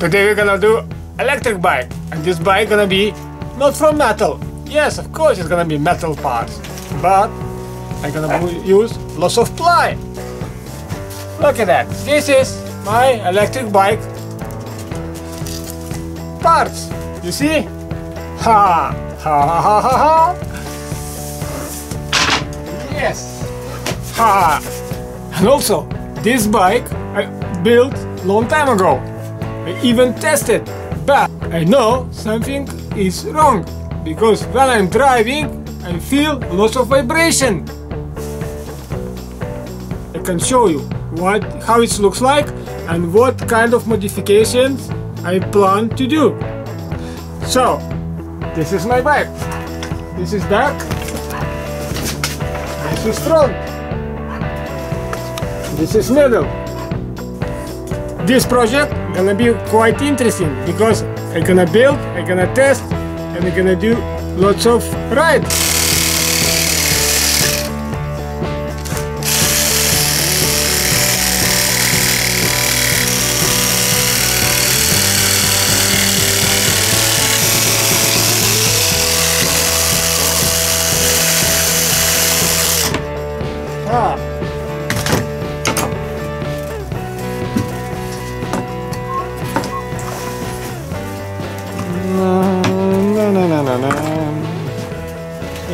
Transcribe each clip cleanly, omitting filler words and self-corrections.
Today we're gonna do electric bike, and this bike gonna be not from metal. Yes, of course it's gonna be metal parts, but I'm gonna use lots of ply. Look at that. This is my electric bike parts. You see? Ha ha ha ha ha. Yes. Ha. And also, this bike I built long time ago. I even tested, but I know something is wrong because when I'm driving, I feel lots of vibration. I can show you how it looks like and what kind of modifications I plan to do. So, this is my bike. This is back. This is front. This is middle. This project gonna be quite interesting because I'm gonna build, I'm gonna test, and I'm gonna do lots of rides.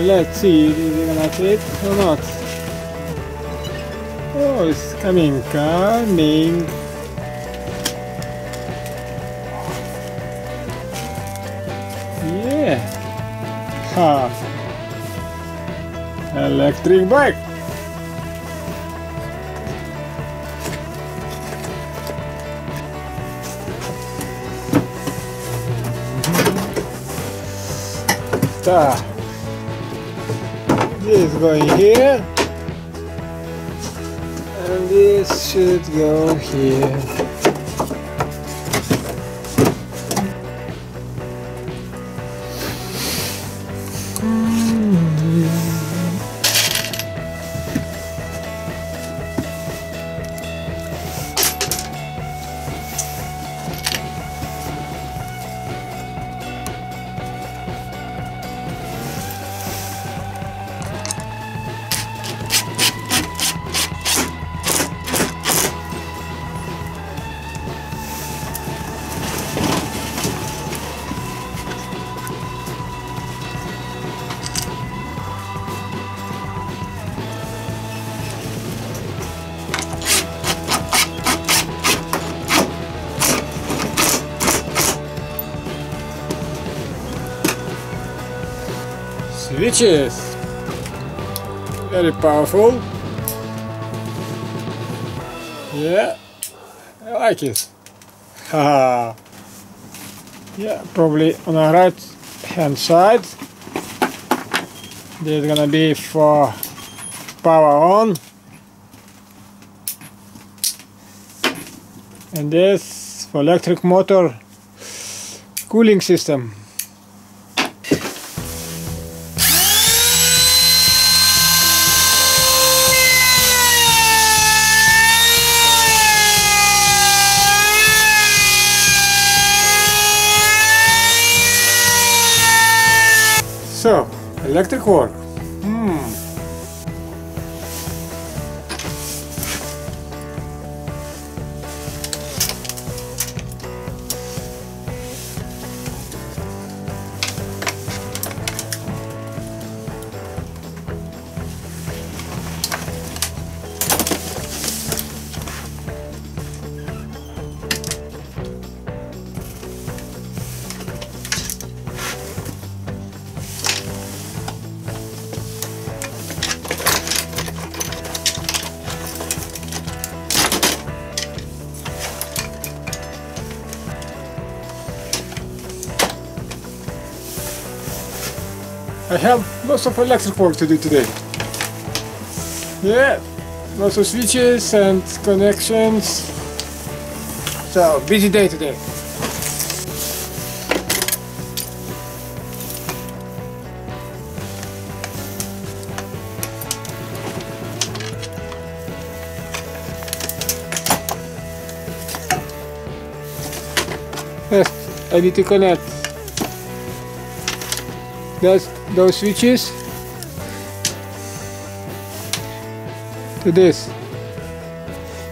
Let's see, is it gonna fit or not? Oh, it's coming. Yeah. Ha. Electric bike. This is going here, and this should go here. Switches, very powerful. Yeah, I like it. Haha. Yeah, probably on the right hand side. There's gonna be for power on, and this for electric motor cooling system. So, electric work. I have lots of electric work to do today. Yeah, lots of switches and connections. So, busy day today. First I need to connect those switches to this.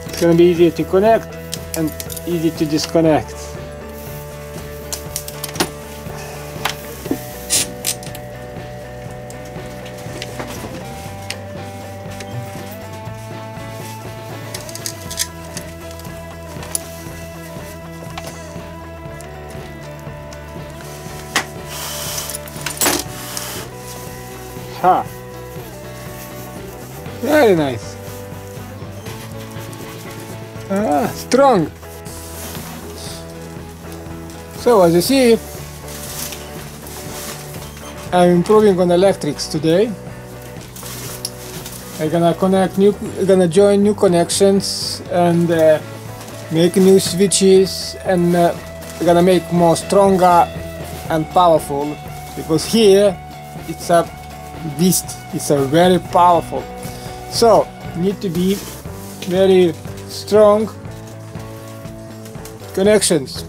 It's gonna be easier to connect and easy to disconnect. Ha! Very nice. Ah, strong. So as you see, I'm improving on electrics today. I'm gonna join new connections and make new switches, and gonna make more stronger and powerful, because here it's a beast. It's a very powerful. So need to be very strong connections.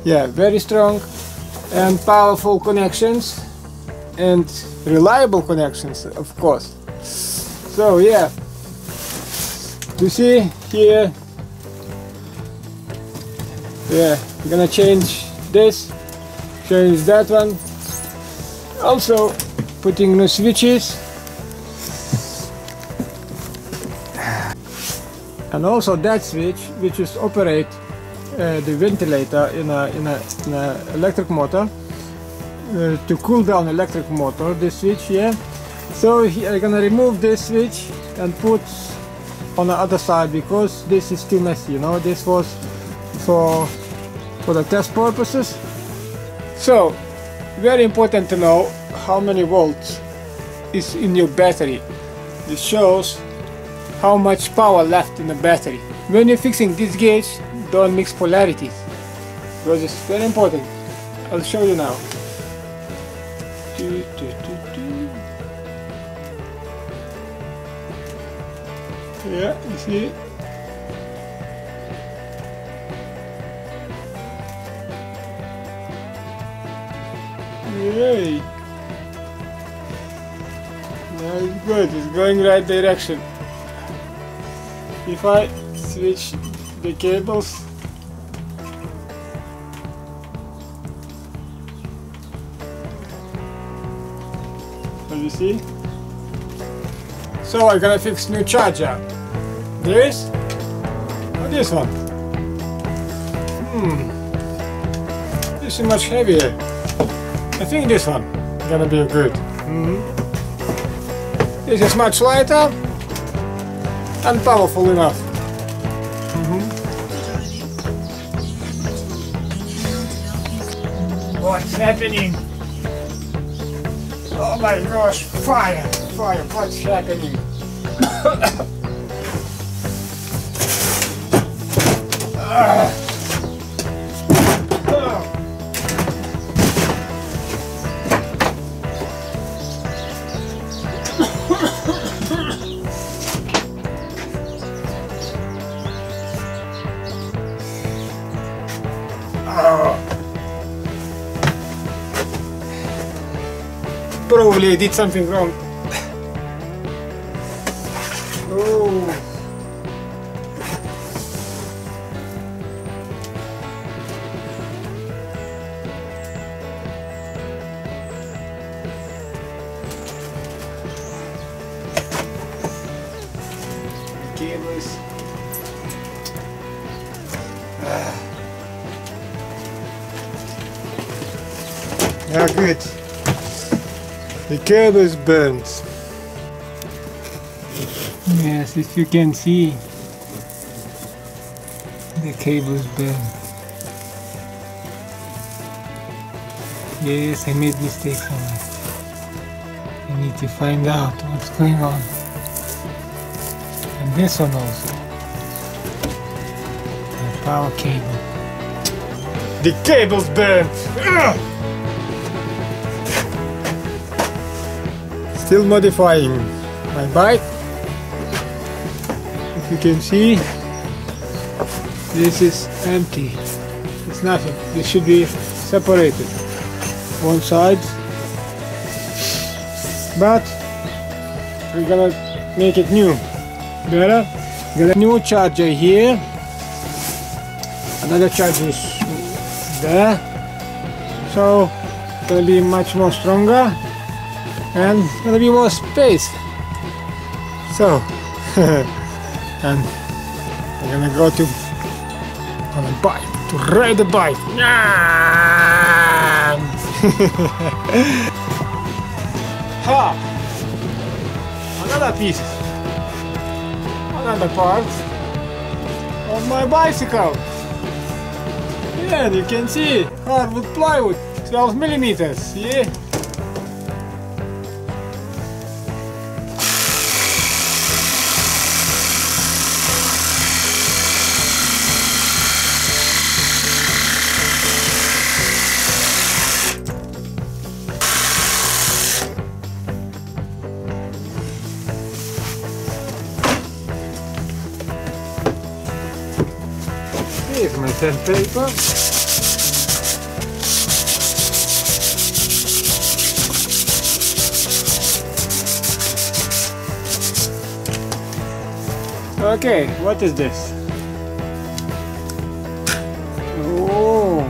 Yeah, very strong and powerful connections, and reliable connections, of course. So yeah, you see here, yeah, I'm gonna change this, change that one, also putting new switches, and also that switch which is operate the ventilator in a electric motor, to cool down electric motor, this switch here. So I'm gonna remove this switch and put on the other side, because this is too messy, you know. This was for the test purposes. So very important to know how many volts is in your battery. This shows how much power left in the battery. When you're fixing this gauge, don't mix polarities, because it's very important. I'll show you now. Yeah, you see it? Yay! Now it's good, it's going right direction. If I switch the cables, so you see? So I'm gonna fix new charger. This or this one? This is much heavier. I think this one gonna be good. This is much lighter and powerful enough. What's happening? Oh my gosh, fire, fire, what's happening? Probably I did something wrong. Oh. Cables. Yeah, good. The cable is burnt. Yes, if you can see, the cable is burnt. Yes, I made mistakes on it. I need to find out what's going on. And this one also. The power cable. The cable's burnt! Ugh! Still modifying my bike. If you can see, this is empty. It's it's nothing. This should be separated. One side. But we're gonna make it new. Better. Got a new charger here. Another charger is there. So it's gonna be much more stronger and gonna be more space. So and we're gonna go on a bike to ride the bike. Ha! Another piece, another part of my bicycle. Yeah, and you can see hardwood plywood, 12 millimeters. Yeah. Here's my sandpaper. Okay, what is this? Oh,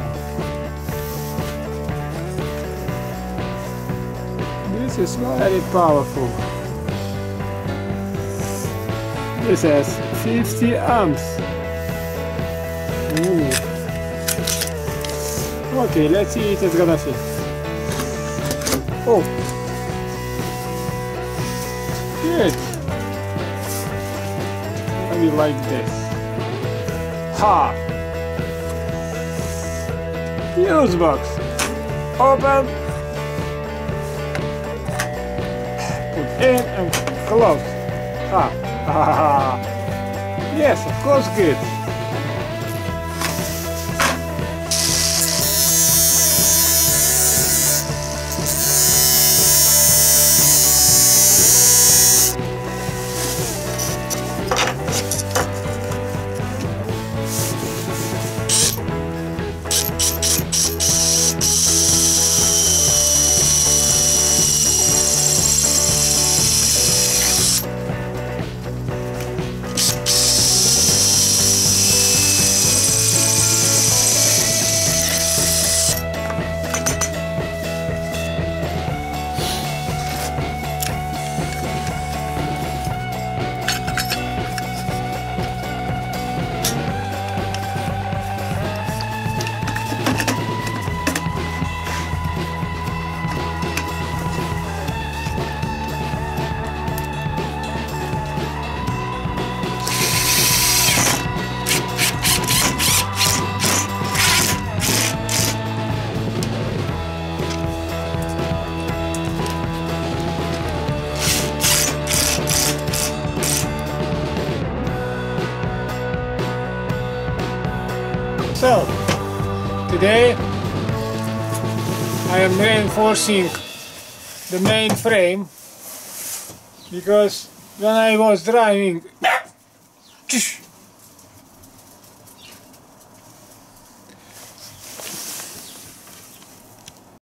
this is very powerful. This has 50 amps. Ooh. Okay, let's see if it's gonna fit. Oh, good. Maybe like this. Ha! Fuse box. Open. Put in and close. Ha! Yes, of course, good. So, today I am reinforcing the main frame because when I was driving